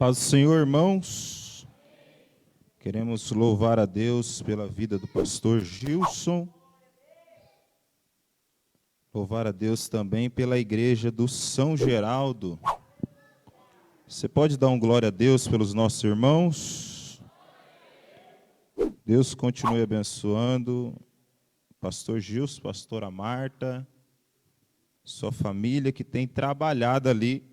Paz do Senhor, irmãos. Queremos louvar a Deus pela vida do pastor Gilson. Louvar a Deus também pela igreja do São Geraldo. Você pode dar um glória a Deus pelos nossos irmãos? Deus continue abençoando pastor Gilson, pastora Marta, sua família que tem trabalhado ali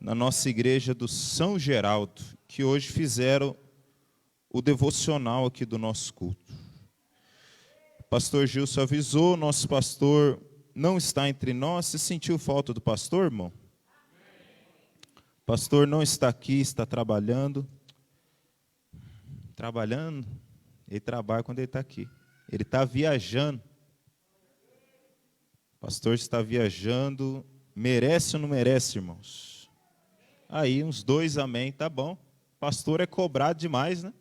na nossa igreja do São Geraldo, que hoje fizeram o devocional aqui do nosso culto. O pastor Gilson avisou, nosso pastor não está entre nós. Você sentiu falta do pastor, irmão? O pastor não está aqui, está trabalhando. Trabalhando? Ele trabalha quando ele está aqui. Ele está viajando. O pastor está viajando. Merece ou não merece, irmãos? Aí, uns 2 amém, tá bom. Pastor é cobrado demais, né?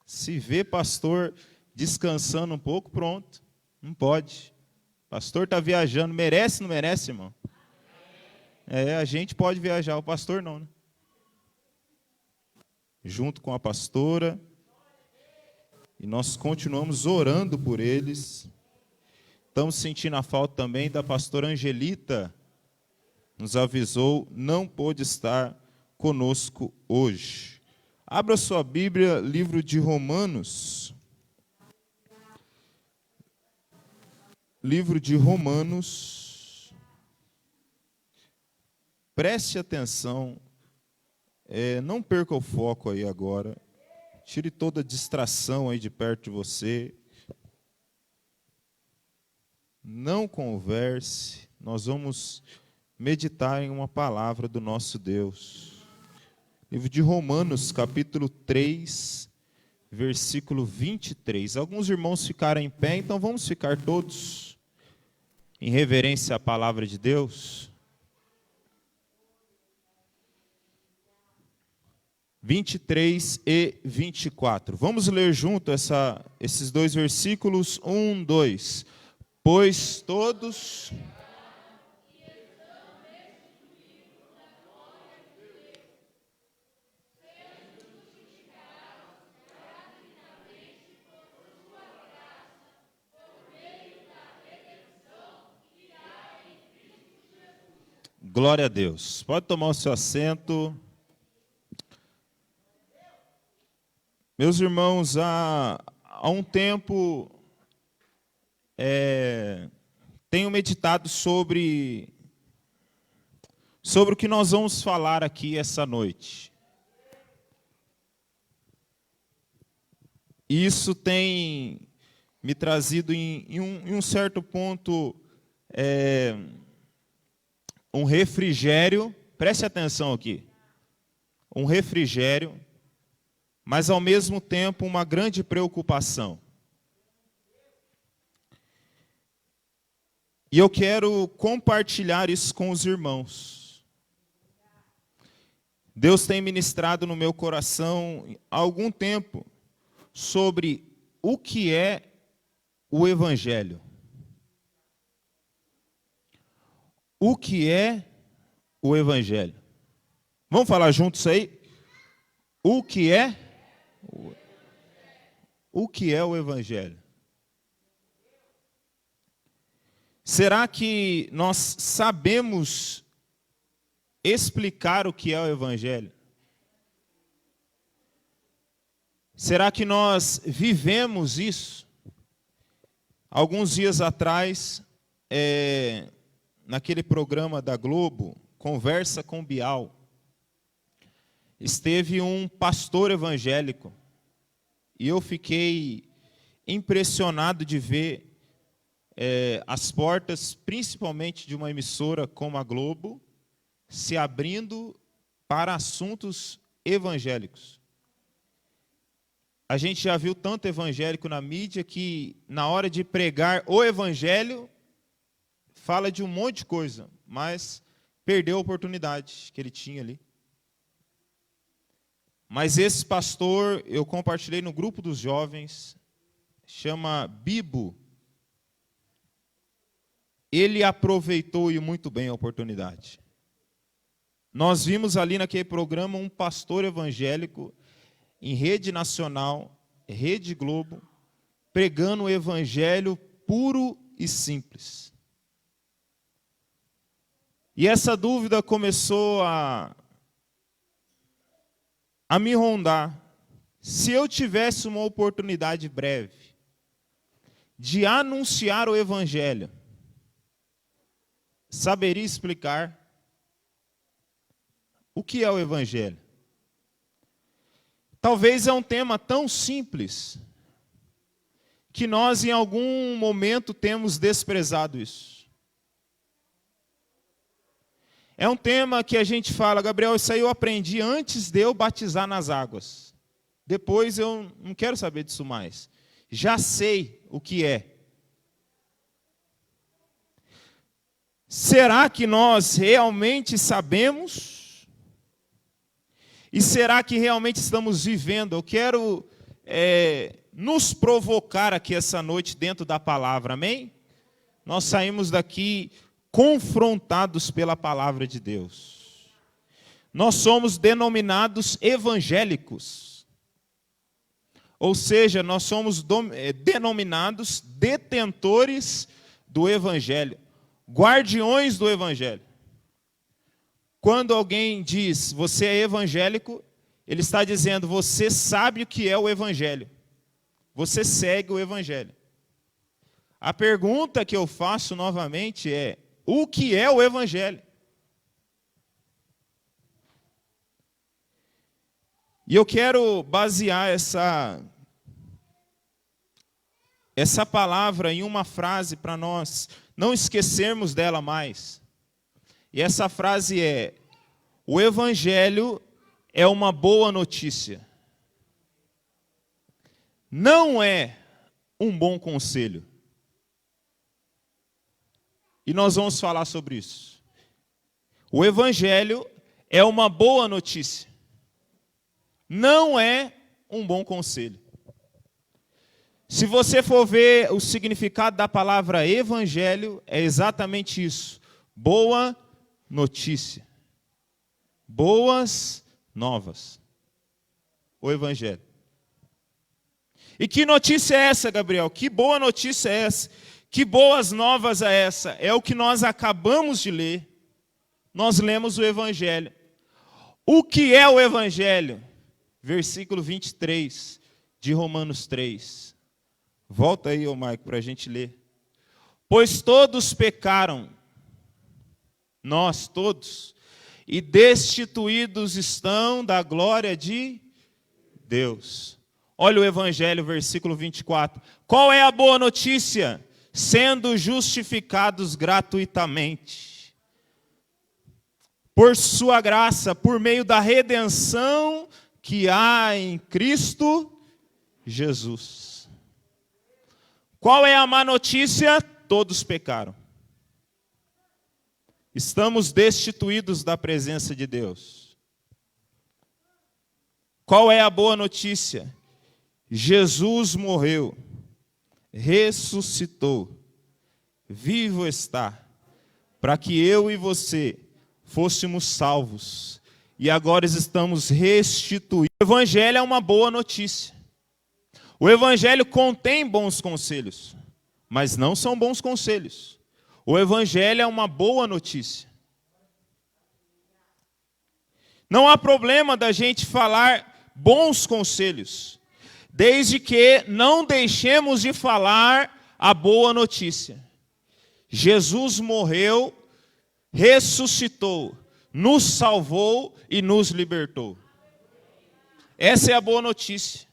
Se vê pastor descansando um pouco, pronto. Não pode. Pastor está viajando, merece ou não merece, irmão? A gente pode viajar, o pastor não, né? Junto com a pastora. E nós continuamos orando por eles. Estamos sentindo a falta também da pastora Angelita. Nos avisou, não pôde estar conosco hoje. Abra sua Bíblia, livro de Romanos. Livro de Romanos. Preste atenção, não perca o foco aí agora. Tire toda a distração aí de perto de você. Não converse, nós vamos meditar em uma palavra do nosso Deus. Livro de Romanos, capítulo 3, versículo 23. Alguns irmãos ficaram em pé, então vamos ficar todos em reverência à palavra de Deus. 23 e 24. Vamos ler junto esses 2 versículos. 1, 2. Pois todos... Glória a Deus. Pode tomar o seu assento. Meus irmãos, há um tempo tenho meditado sobre o que nós vamos falar aqui essa noite. Isso tem me trazido em um certo ponto um refrigério, preste atenção aqui, um refrigério, mas ao mesmo tempo uma grande preocupação. E eu quero compartilhar isso com os irmãos. Deus tem ministrado no meu coração há algum tempo sobre o que é o Evangelho. O que é o Evangelho? Vamos falar juntos aí? O que é? O que é o Evangelho? Será que nós sabemos explicar o que é o Evangelho? Será que nós vivemos isso? Alguns dias atrás, naquele programa da Globo, Conversa com Bial, esteve um pastor evangélico, e eu fiquei impressionado de ver as portas, principalmente de uma emissora como a Globo, se abrindo para assuntos evangélicos. A gente já viu tanto evangélico na mídia que, na hora de pregar o evangelho, fala de um monte de coisa, mas perdeu a oportunidade que ele tinha ali. Mas esse pastor, eu compartilhei no grupo dos jovens, chama Bibo. Ele aproveitou e muito bem a oportunidade. Nós vimos ali naquele programa um pastor evangélico em rede nacional, Rede Globo, pregando o evangelho puro e simples. E essa dúvida começou a me rondar. Se eu tivesse uma oportunidade breve de anunciar o evangelho, saberia explicar o que é o evangelho? Talvez é um tema tão simples que nós em algum momento temos desprezado isso. É um tema que a gente fala, Gabriel, isso aí eu aprendi antes de eu batizar nas águas. Depois eu não quero saber disso mais. Já sei o que é. Será que nós realmente sabemos? E será que realmente estamos vivendo? Eu quero nos provocar aqui essa noite dentro da palavra, amém? Nós saímos daqui confrontados pela palavra de Deus. Nós somos denominados evangélicos. Ou seja, nós somos denominados detentores do evangelho, guardiões do evangelho. Quando alguém diz, você é evangélico, ele está dizendo, você sabe o que é o evangelho. Você segue o evangelho. A pergunta que eu faço novamente é, o que é o evangelho? E eu quero basear essa palavra em uma frase para nós não esquecermos dela mais. E essa frase é, o evangelho é uma boa notícia. Não é um bom conselho. E nós vamos falar sobre isso. O evangelho é uma boa notícia. Não é um bom conselho. Se você for ver o significado da palavra evangelho, é exatamente isso. Boa notícia. Boas novas. O evangelho. E que notícia é essa, Gabriel? Que boa notícia é essa? Que boas novas é essa? É o que nós acabamos de ler. Nós lemos o evangelho. O que é o evangelho? Versículo 23 de Romanos 3. Volta aí, ô Marco, para a gente ler. Pois todos pecaram, nós todos, e destituídos estão da glória de Deus. Olha o evangelho, versículo 24. Qual é a boa notícia? Sendo justificados gratuitamente. Por sua graça, por meio da redenção que há em Cristo Jesus. Qual é a má notícia? Todos pecaram. Estamos destituídos da presença de Deus. Qual é a boa notícia? Jesus morreu, ressuscitou, vivo está, para que eu e você fôssemos salvos. E agora estamos restituídos. O evangelho é uma boa notícia. O evangelho contém bons conselhos, mas não são bons conselhos. O evangelho é uma boa notícia. Não há problema da gente falar bons conselhos, desde que não deixemos de falar a boa notícia. Jesus morreu, ressuscitou, nos salvou e nos libertou. Essa é a boa notícia.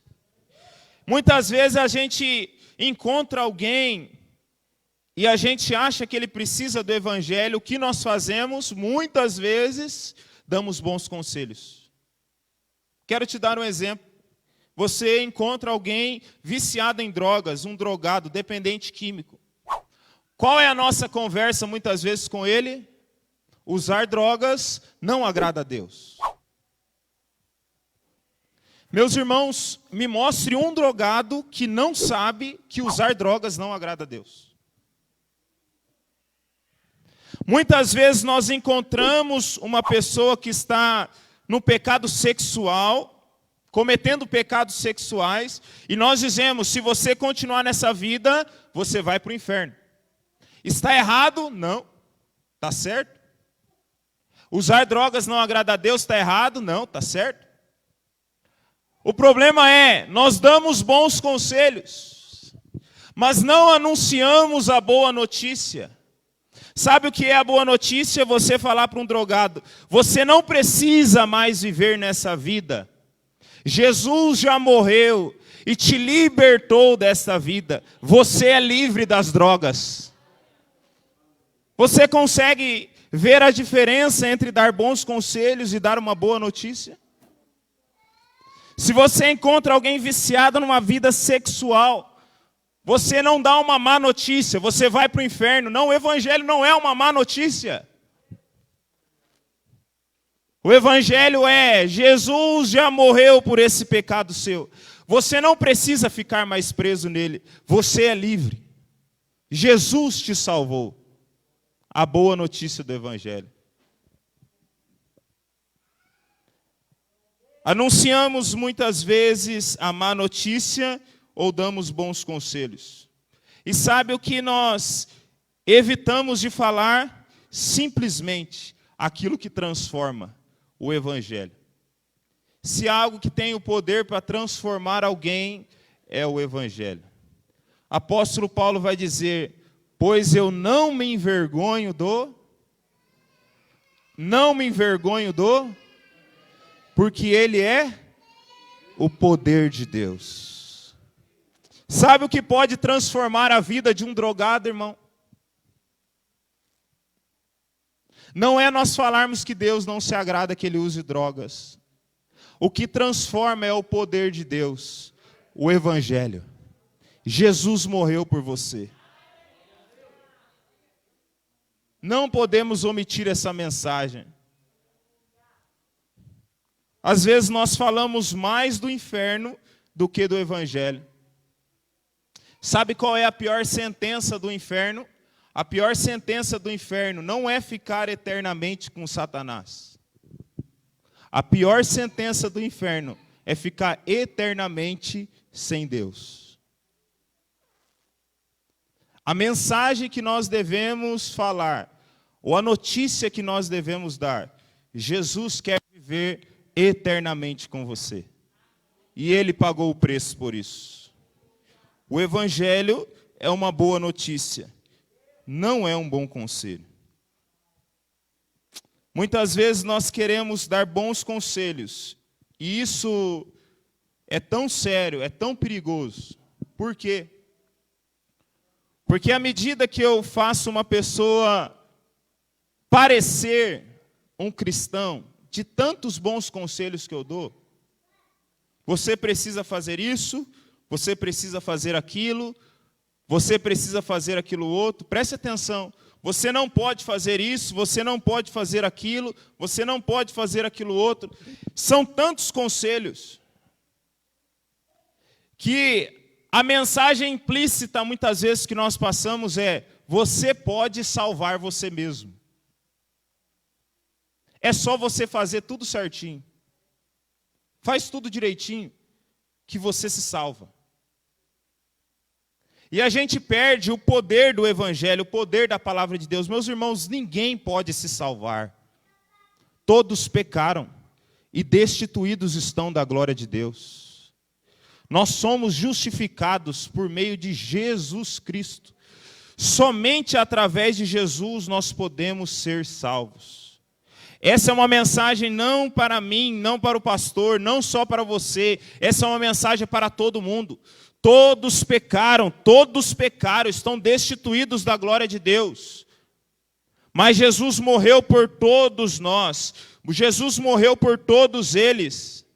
Muitas vezes a gente encontra alguém e a gente acha que ele precisa do evangelho. O que nós fazemos? Muitas vezes damos bons conselhos. Quero te dar um exemplo. Você encontra alguém viciado em drogas, um drogado, dependente químico. Qual é a nossa conversa muitas vezes com ele? Usar drogas não agrada a Deus. Meus irmãos, me mostre um drogado que não sabe que usar drogas não agrada a Deus. Muitas vezes nós encontramos uma pessoa que está no pecado sexual, cometendo pecados sexuais, e nós dizemos, se você continuar nessa vida, você vai para o inferno. Está errado? Não. Está certo? Usar drogas não agrada a Deus, está errado? Não, está certo. O problema é, nós damos bons conselhos, mas não anunciamos a boa notícia. Sabe o que é a boa notícia? Você falar para um drogado, você não precisa mais viver nessa vida. Jesus já morreu e te libertou dessa vida. Você é livre das drogas. Você consegue ver a diferença entre dar bons conselhos e dar uma boa notícia? Se você encontra alguém viciado numa vida sexual, você não dá uma má notícia, você vai para o inferno. Não, o evangelho não é uma má notícia. O evangelho é, Jesus já morreu por esse pecado seu. Você não precisa ficar mais preso nele, você é livre. Jesus te salvou. A boa notícia do evangelho. Anunciamos muitas vezes a má notícia ou damos bons conselhos. E sabe o que nós evitamos de falar? Simplesmente aquilo que transforma, o evangelho. Se há algo que tem o poder para transformar alguém, é o evangelho. Apóstolo Paulo vai dizer, pois eu não me envergonho porque ele é o poder de Deus. Sabe o que pode transformar a vida de um drogado, irmão? Não é nós falarmos que Deus não se agrada que ele use drogas. O que transforma é o poder de Deus, o evangelho. Jesus morreu por você. Não podemos omitir essa mensagem. Às vezes nós falamos mais do inferno do que do evangelho. Sabe qual é a pior sentença do inferno? A pior sentença do inferno não é ficar eternamente com Satanás. A pior sentença do inferno é ficar eternamente sem Deus. A mensagem que nós devemos falar, ou a notícia que nós devemos dar, Jesus quer viver eternamente com você. E Ele pagou o preço por isso. O Evangelho é uma boa notícia, não é um bom conselho. Muitas vezes nós queremos dar bons conselhos, e isso é tão sério, é tão perigoso. Por quê? Porque à medida que eu faço uma pessoa parecer um cristão, de tantos bons conselhos que eu dou, você precisa fazer isso, você precisa fazer aquilo, você precisa fazer aquilo outro, preste atenção, você não pode fazer isso, você não pode fazer aquilo, você não pode fazer aquilo outro. São tantos conselhos que a mensagem implícita, muitas vezes, que nós passamos é, você pode salvar você mesmo. É só você fazer tudo certinho. Faz tudo direitinho, que você se salva. E a gente perde o poder do Evangelho, o poder da palavra de Deus. Meus irmãos, ninguém pode se salvar. Todos pecaram e destituídos estão da glória de Deus. Nós somos justificados por meio de Jesus Cristo. Somente através de Jesus nós podemos ser salvos. Essa é uma mensagem não para mim, não para o pastor, não só para você. Essa é uma mensagem para todo mundo. Todos pecaram, estão destituídos da glória de Deus. Mas Jesus morreu por todos nós. Jesus morreu por todos eles.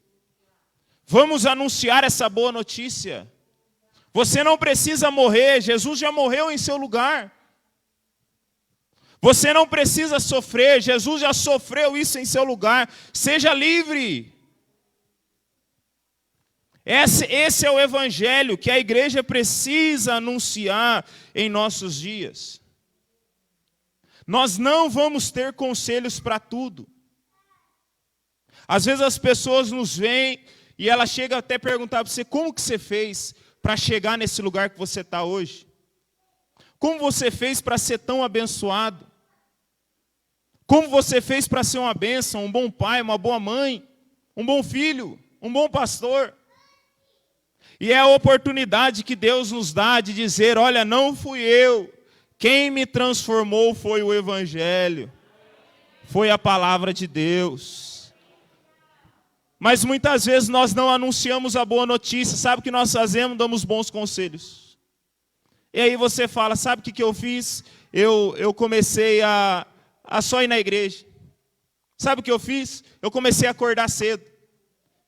Vamos anunciar essa boa notícia. Você não precisa morrer, Jesus já morreu em seu lugar. Você não precisa sofrer, Jesus já sofreu isso em seu lugar. Seja livre. Esse é o evangelho que a igreja precisa anunciar em nossos dias. Nós não vamos ter conselhos para tudo. Às vezes as pessoas nos veem e ela chega até a perguntar para você, como que você fez para chegar nesse lugar que você está hoje? Como você fez para ser tão abençoado? Como você fez para ser uma bênção, um bom pai, uma boa mãe, um bom filho, um bom pastor? E é a oportunidade que Deus nos dá de dizer, olha, não fui eu, quem me transformou foi o Evangelho, foi a palavra de Deus. Mas muitas vezes nós não anunciamos a boa notícia, sabe o que nós fazemos? Damos bons conselhos. E aí você fala, sabe o que eu fiz? Eu comecei a só ir na igreja. Sabe o que eu fiz? Eu comecei a acordar cedo.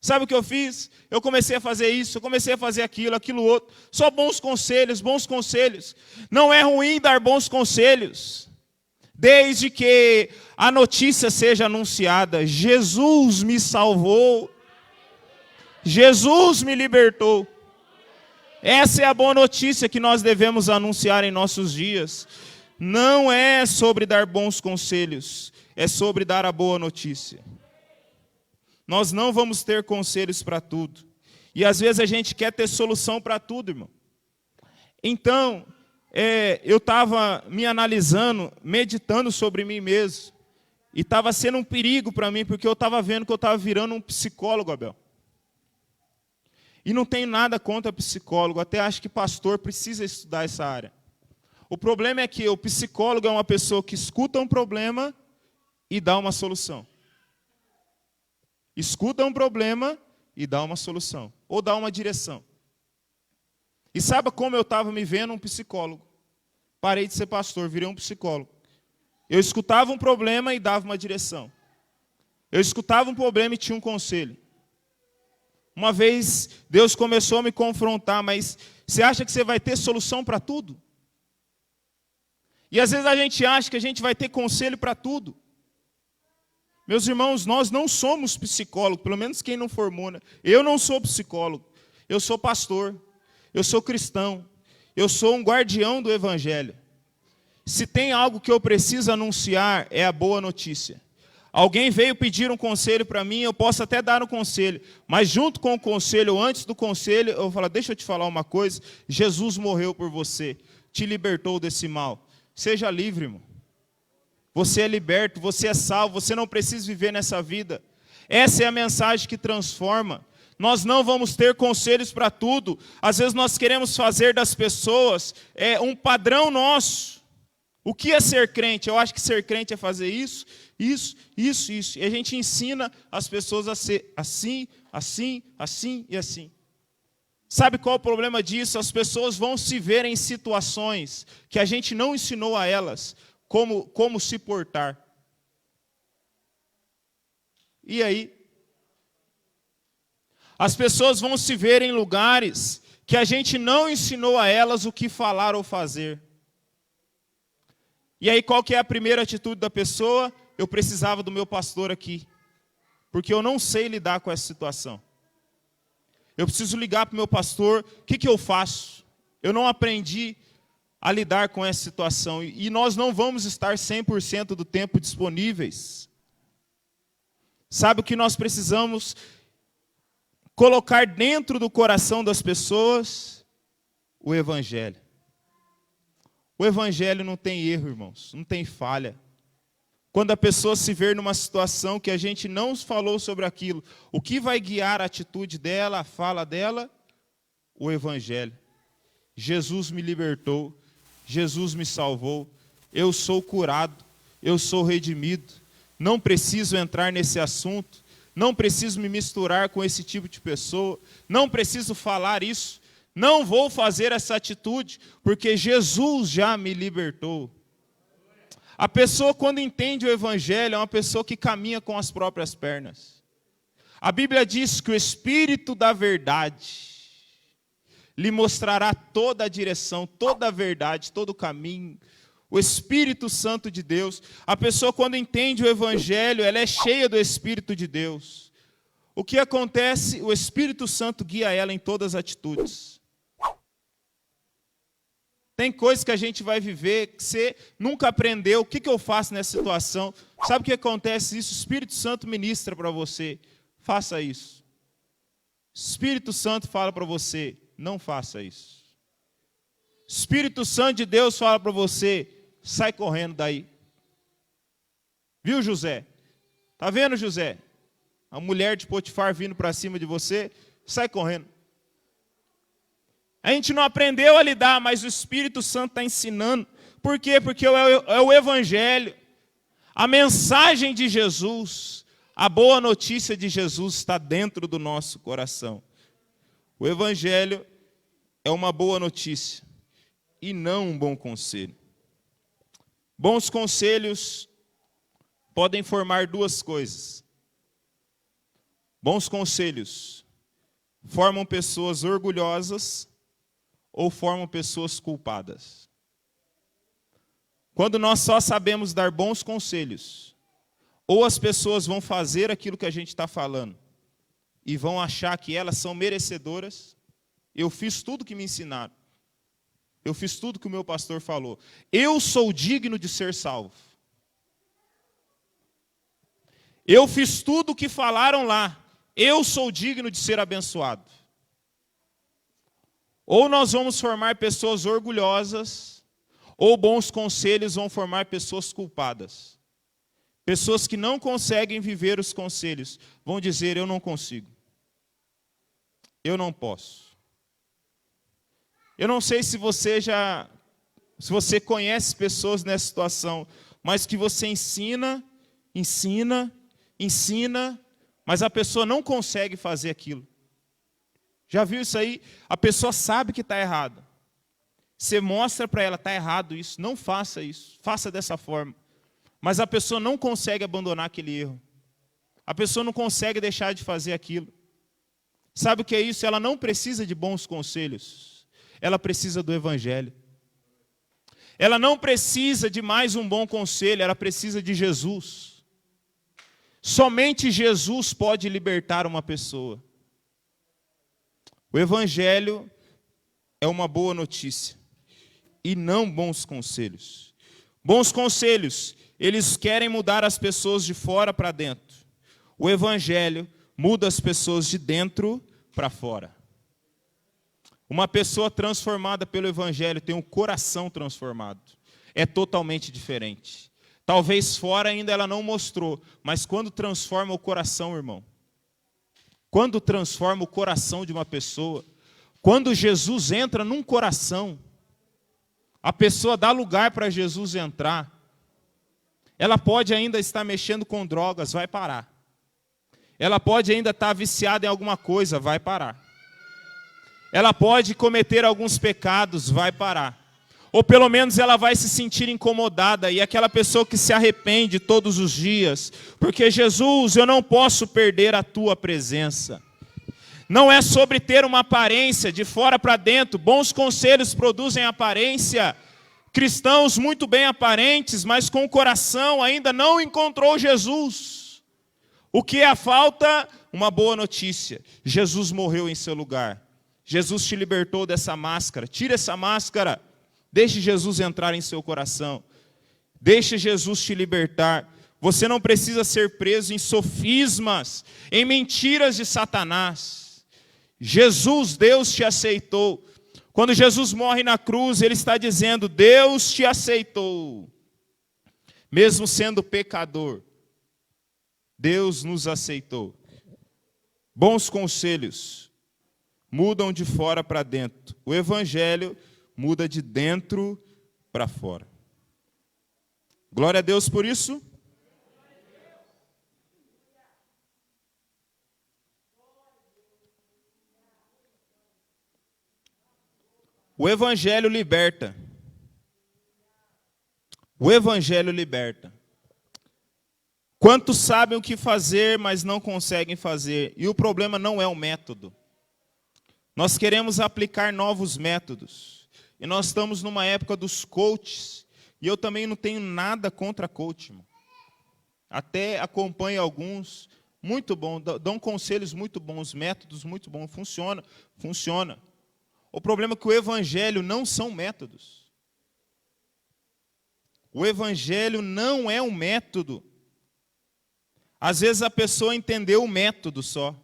Sabe o que eu fiz? Eu comecei a fazer isso, eu comecei a fazer aquilo outro. Só bons conselhos, bons conselhos. Não é ruim dar bons conselhos, desde que a notícia seja anunciada. Jesus me salvou. Jesus me libertou. Essa é a boa notícia que nós devemos anunciar em nossos dias. Não é sobre dar bons conselhos, é sobre dar a boa notícia. Nós não vamos ter conselhos para tudo. E às vezes a gente quer ter solução para tudo, irmão. Então, eu estava me analisando, meditando sobre mim mesmo. E estava sendo um perigo para mim, porque eu estava vendo que eu estava virando um psicólogo, Abel. E não tenho nada contra psicólogo, até acho que pastor precisa estudar essa área. O problema é que o psicólogo é uma pessoa que escuta um problema e dá uma solução. Escuta um problema e dá uma solução. Ou dá uma direção. E sabe como eu estava me vendo um psicólogo? Parei de ser pastor, virei um psicólogo. Eu escutava um problema e dava uma direção. Eu escutava um problema e tinha um conselho. Uma vez Deus começou a me confrontar, mas você acha que você vai ter solução para tudo? E às vezes a gente acha que a gente vai ter conselho para tudo. Meus irmãos, nós não somos psicólogos, pelo menos quem não formou, né? Eu não sou psicólogo, eu sou pastor, eu sou cristão, eu sou um guardião do Evangelho. Se tem algo que eu preciso anunciar, é a boa notícia. Alguém veio pedir um conselho para mim, eu posso até dar um conselho, mas junto com o conselho, ou antes do conselho, eu vou falar, deixa eu te falar uma coisa, Jesus morreu por você, te libertou desse mal. Seja livre, irmão. Você é liberto, você é salvo, você não precisa viver nessa vida. Essa é a mensagem que transforma. Nós não vamos ter conselhos para tudo. Às vezes nós queremos fazer das pessoas um padrão nosso. O que é ser crente? Eu acho que ser crente é fazer isso. E a gente ensina as pessoas a ser assim, assim, assim e assim. Sabe qual é o problema disso? As pessoas vão se ver em situações que a gente não ensinou a elas como se portar. E aí? As pessoas vão se ver em lugares que a gente não ensinou a elas o que falar ou fazer. E aí qual que é a primeira atitude da pessoa? Eu precisava do meu pastor aqui, porque eu não sei lidar com essa situação. Eu preciso ligar para o meu pastor, o que eu faço? Eu não aprendi a lidar com essa situação. E nós não vamos estar 100% do tempo disponíveis. Sabe o que nós precisamos colocar dentro do coração das pessoas? O Evangelho. O Evangelho não tem erro, irmãos, não tem falha. Quando a pessoa se ver numa situação que a gente não falou sobre aquilo, o que vai guiar a atitude dela, a fala dela? O Evangelho. Jesus me libertou, Jesus me salvou, eu sou curado, eu sou redimido. Não preciso entrar nesse assunto, não preciso me misturar com esse tipo de pessoa, não preciso falar isso, não vou fazer essa atitude, porque Jesus já me libertou. A pessoa, quando entende o Evangelho, é uma pessoa que caminha com as próprias pernas. A Bíblia diz que o Espírito da verdade lhe mostrará toda a direção, toda a verdade, todo o caminho. O Espírito Santo de Deus. A pessoa, quando entende o Evangelho, ela é cheia do Espírito de Deus. O que acontece? O Espírito Santo guia ela em todas as atitudes. Tem coisas que a gente vai viver que você nunca aprendeu. O que eu faço nessa situação? Sabe o que acontece? Isso, o Espírito Santo ministra para você. Faça isso. O Espírito Santo fala para você, não faça isso. O Espírito Santo de Deus fala para você, sai correndo daí. Viu, José? Está vendo, José? A mulher de Potifar vindo para cima de você, sai correndo. A gente não aprendeu a lidar, mas o Espírito Santo está ensinando. Por quê? Porque é o Evangelho. A mensagem de Jesus, a boa notícia de Jesus está dentro do nosso coração. O Evangelho é uma boa notícia e não um bom conselho. Bons conselhos podem formar duas coisas. Bons conselhos formam pessoas orgulhosas ou formam pessoas culpadas. Quando nós só sabemos dar bons conselhos, ou as pessoas vão fazer aquilo que a gente está falando e vão achar que elas são merecedoras. Eu fiz tudo que me ensinaram. Eu fiz tudo que o meu pastor falou. Eu sou digno de ser salvo. Eu fiz tudo o que falaram lá. Eu sou digno de ser abençoado. Ou nós vamos formar pessoas orgulhosas, ou bons conselhos vão formar pessoas culpadas. Pessoas que não conseguem viver os conselhos vão dizer, eu não consigo. Eu não posso. Eu não sei se você conhece pessoas nessa situação, mas que você ensina, mas a pessoa não consegue fazer aquilo. Já viu isso aí? A pessoa sabe que está errado. Você mostra para ela, está errado isso, não faça isso, faça dessa forma. Mas a pessoa não consegue abandonar aquele erro. A pessoa não consegue deixar de fazer aquilo. Sabe o que é isso? Ela não precisa de bons conselhos. Ela precisa do Evangelho. Ela não precisa de mais um bom conselho, ela precisa de Jesus. Somente Jesus pode libertar uma pessoa. O Evangelho é uma boa notícia e não bons conselhos. Bons conselhos, eles querem mudar as pessoas de fora para dentro. O Evangelho muda as pessoas de dentro para fora. Uma pessoa transformada pelo Evangelho tem um coração transformado. É totalmente diferente. Talvez fora ainda ela não mostrou, mas quando transforma o coração, irmão, quando transforma o coração de uma pessoa, quando Jesus entra num coração, a pessoa dá lugar para Jesus entrar. Ela pode ainda estar mexendo com drogas, vai parar. Ela pode ainda estar viciada em alguma coisa, vai parar. Ela pode cometer alguns pecados, vai parar. Ou pelo menos ela vai se sentir incomodada, e aquela pessoa que se arrepende todos os dias, porque Jesus, eu não posso perder a tua presença. Não é sobre ter uma aparência de fora para dentro, bons conselhos produzem aparência. Cristãos muito bem aparentes, mas com o coração ainda não encontrou Jesus. O que é a falta? Uma boa notícia, Jesus morreu em seu lugar. Jesus te libertou dessa máscara, tira essa máscara. Deixe Jesus entrar em seu coração. Deixe Jesus te libertar. Você não precisa ser preso em sofismas, em mentiras de Satanás. Jesus, Deus te aceitou. Quando Jesus morre na cruz, Ele está dizendo, Deus te aceitou. Mesmo sendo pecador, Deus nos aceitou. Bons conselhos mudam de fora para dentro. O Evangelho muda de dentro para fora. Glória a Deus por isso. O Evangelho liberta. O Evangelho liberta. Quantos sabem o que fazer, mas não conseguem fazer? E o problema não é o método. Nós queremos aplicar novos métodos. E nós estamos numa época dos coaches. E eu também não tenho nada contra coach, irmão. Até acompanho alguns, muito bom, dão conselhos muito bons, métodos muito bons, funciona. O problema é que o Evangelho não são métodos. O evangelho não é um método. Às vezes a pessoa entendeu o método só.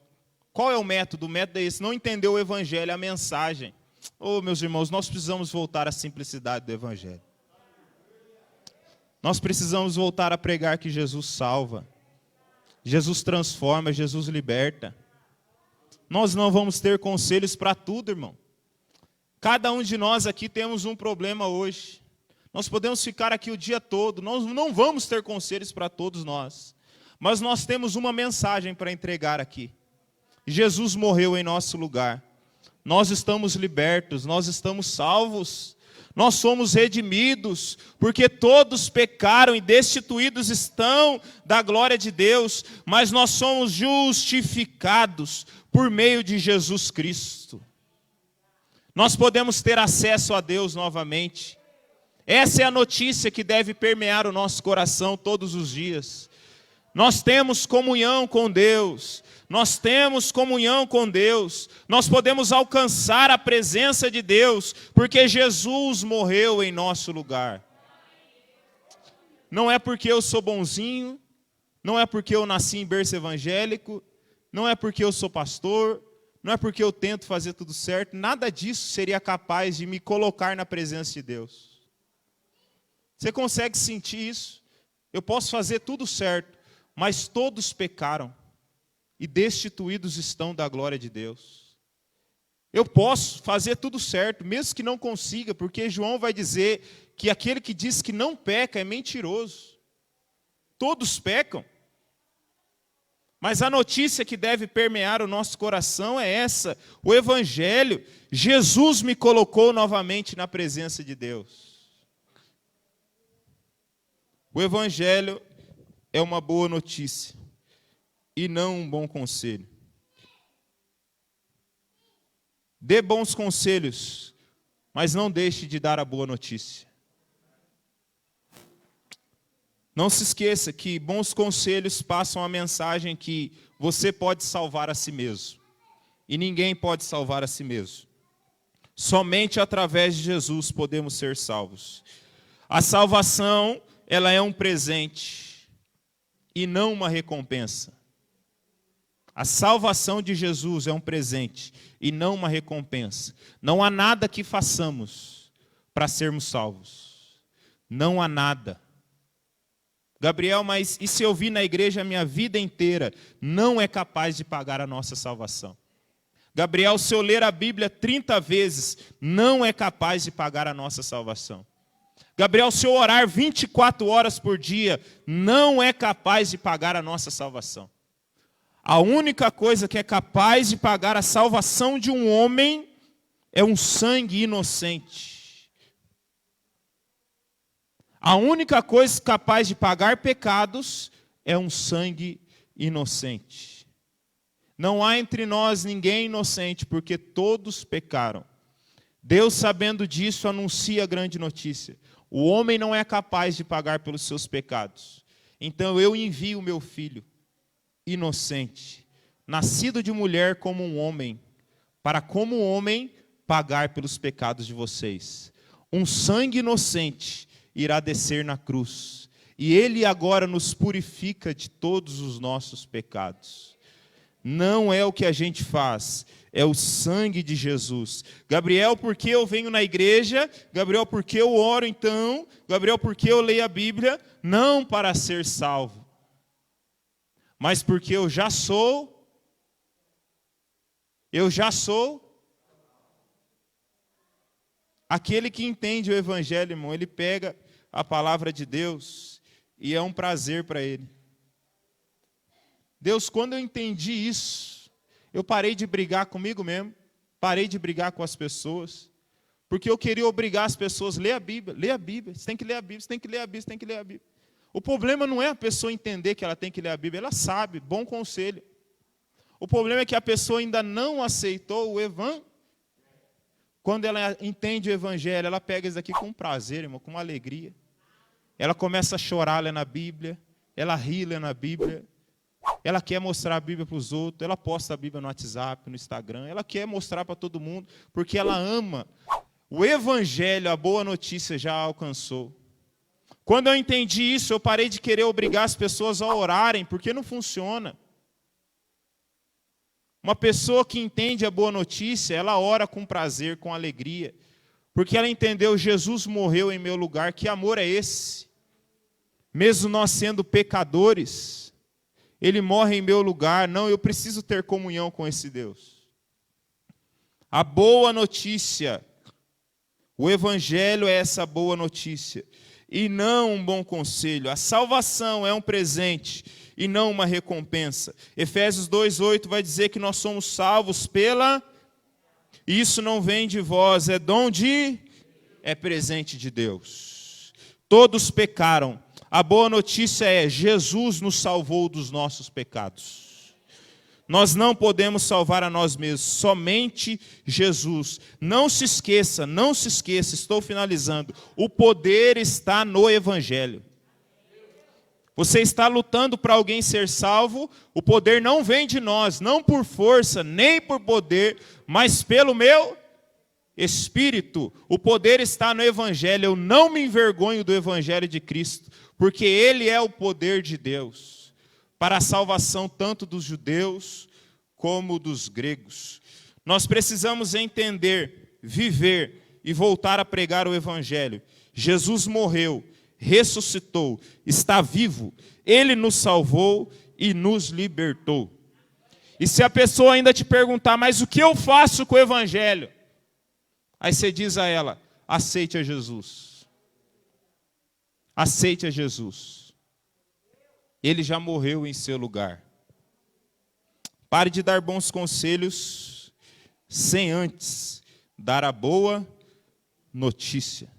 Qual é o método? O método é esse, não entendeu o evangelho, a mensagem. Oh, meus irmãos, nós precisamos voltar à simplicidade do evangelho. Nós precisamos voltar a pregar que Jesus salva. Jesus transforma, Jesus liberta. Nós não vamos ter conselhos para tudo, irmão. Cada um de nós aqui temos um problema hoje. Nós podemos ficar aqui o dia todo, nós não vamos ter conselhos para todos nós. Mas nós temos uma mensagem para entregar aqui. Jesus morreu em nosso lugar. Nós estamos libertos, nós estamos salvos. Nós somos redimidos, porque todos pecaram e destituídos estão da glória de Deus, mas nós somos justificados por meio de Jesus Cristo. Nós podemos ter acesso a Deus novamente. Essa é a notícia que deve permear o nosso coração todos os dias. Nós temos comunhão com Deus. Nós temos comunhão com Deus. Nós podemos alcançar a presença de Deus, porque Jesus morreu em nosso lugar. Não é porque eu sou bonzinho, não é porque eu nasci em berço evangélico, não é porque eu sou pastor, não é porque eu tento fazer tudo certo, nada disso seria capaz de me colocar na presença de Deus. Você consegue sentir isso? Eu posso fazer tudo certo, mas todos pecaram e destituídos estão da glória de Deus. Eu posso fazer tudo certo, mesmo que não consiga, porque João vai dizer que aquele que diz que não peca é mentiroso. Todos pecam. Mas a notícia que deve permear o nosso coração é essa: o evangelho. Jesus me colocou novamente na presença de Deus. O evangelho é uma boa notícia e não um bom conselho. Dê bons conselhos, mas não deixe de dar a boa notícia. Não se esqueça que bons conselhos passam a mensagem que você pode salvar a si mesmo. E ninguém pode salvar a si mesmo. Somente através de Jesus podemos ser salvos. A salvação, ela é um presente e não uma recompensa. A salvação de Jesus é um presente e não uma recompensa. Não há nada que façamos para sermos salvos. Não há nada. Gabriel, mas e se eu vir na igreja a minha vida inteira, não é capaz de pagar a nossa salvação. Gabriel, se eu ler a Bíblia 30 vezes, não é capaz de pagar a nossa salvação. Gabriel, se eu orar 24 horas por dia, não é capaz de pagar a nossa salvação. A única coisa que é capaz de pagar a salvação de um homem é um sangue inocente. A única coisa capaz de pagar pecados é um sangue inocente. Não há entre nós ninguém inocente, porque todos pecaram. Deus, sabendo disso, anuncia a grande notícia: o homem não é capaz de pagar pelos seus pecados. Então eu envio o meu filho, inocente, nascido de mulher como um homem, para como homem pagar pelos pecados de vocês. Um sangue inocente irá descer na cruz, e ele agora nos purifica de todos os nossos pecados. Não é o que a gente faz, é o sangue de Jesus. Gabriel, por que eu venho na igreja? Gabriel, por que eu oro então? Gabriel, por que eu leio a Bíblia? Não para ser salvo, mas porque eu já sou. Aquele que entende o evangelho, irmão, ele pega a palavra de Deus e é um prazer para ele. Deus, quando eu entendi isso, eu parei de brigar comigo mesmo, parei de brigar com as pessoas, porque eu queria obrigar as pessoas a ler a Bíblia, você tem que ler a Bíblia, você tem que ler a Bíblia, você tem que ler a Bíblia. O problema não é a pessoa entender que ela tem que ler a Bíblia, ela sabe, bom conselho. O problema é que a pessoa ainda não aceitou o evangelho. Quando ela entende o evangelho, ela pega isso aqui com prazer, irmão, com uma alegria. Ela começa a chorar lendo a Bíblia, ela ri lendo a Bíblia, ela quer mostrar a Bíblia para os outros, ela posta a Bíblia no WhatsApp, no Instagram, ela quer mostrar para todo mundo, porque ela ama. O evangelho, a boa notícia já alcançou. Quando eu entendi isso, eu parei de querer obrigar as pessoas a orarem, porque não funciona. Uma pessoa que entende a boa notícia, ela ora com prazer, com alegria, porque ela entendeu: Jesus morreu em meu lugar. Que amor é esse? Mesmo nós sendo pecadores, Ele morre em meu lugar. Não, eu preciso ter comunhão com esse Deus. A boa notícia, o Evangelho é essa boa notícia, e não um bom conselho. A salvação é um presente e não uma recompensa. Efésios 2:8 vai dizer que nós somos salvos pela... Isso não vem de vós, é dom de... É presente de Deus. Todos pecaram. A boa notícia é: Jesus nos salvou dos nossos pecados. Nós não podemos salvar a nós mesmos, somente Jesus. Não se esqueça, estou finalizando. O poder está no Evangelho. Você está lutando para alguém ser salvo, o poder não vem de nós, não por força, nem por poder, mas pelo meu Espírito. O poder está no Evangelho. Eu não me envergonho do Evangelho de Cristo, porque Ele é o poder de Deus para a salvação tanto dos judeus como dos gregos. Nós precisamos entender, viver e voltar a pregar o Evangelho. Jesus morreu, ressuscitou, está vivo, Ele nos salvou e nos libertou. E se a pessoa ainda te perguntar: mas o que eu faço com o Evangelho? Aí você diz a ela: aceite a Jesus. Aceite a Jesus. Ele já morreu em seu lugar. Pare de dar bons conselhos sem antes dar a boa notícia.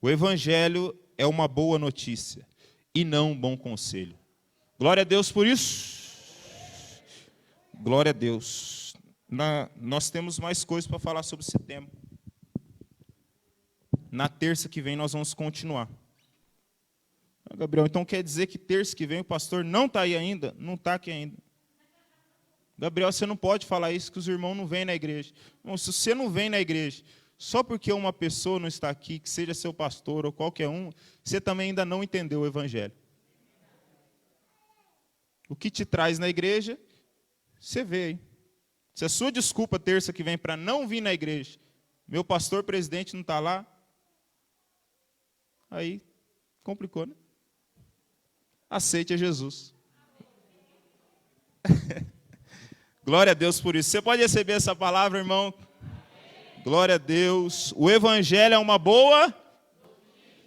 O Evangelho é uma boa notícia e não um bom conselho. Glória a Deus por isso. Glória a Deus. Nós temos mais coisas para falar sobre esse tema. Na terça que vem nós vamos continuar. Gabriel, então quer dizer que terça que vem o pastor não está aí ainda? Não está aqui ainda. Gabriel, você não pode falar isso, que os irmãos não vêm na igreja. Bom, se você não vem na igreja, só porque uma pessoa não está aqui, que seja seu pastor ou qualquer um, você também ainda não entendeu o Evangelho. O que te traz na igreja, você vê, hein? Se a sua desculpa terça que vem para não vir na igreja, meu pastor presidente não está lá, aí complicou, né? Aceite a Jesus. Glória a Deus por isso. Você pode receber essa palavra, irmão? Glória a Deus. O Evangelho é uma boa...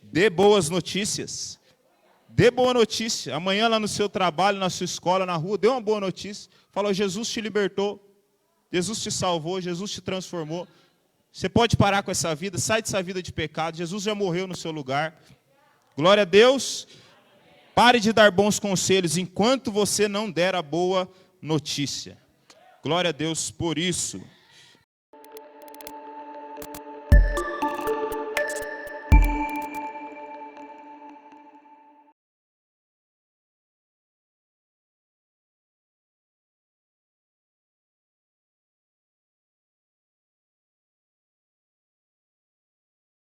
Dê boas notícias. Dê boa notícia. Amanhã lá no seu trabalho, na sua escola, na rua, dê uma boa notícia. Fala: Jesus te libertou. Jesus te salvou. Jesus te transformou. Você pode parar com essa vida. Sai dessa vida de pecado. Jesus já morreu no seu lugar. Glória a Deus. Pare de dar bons conselhos enquanto você não der a boa notícia. Glória a Deus por isso.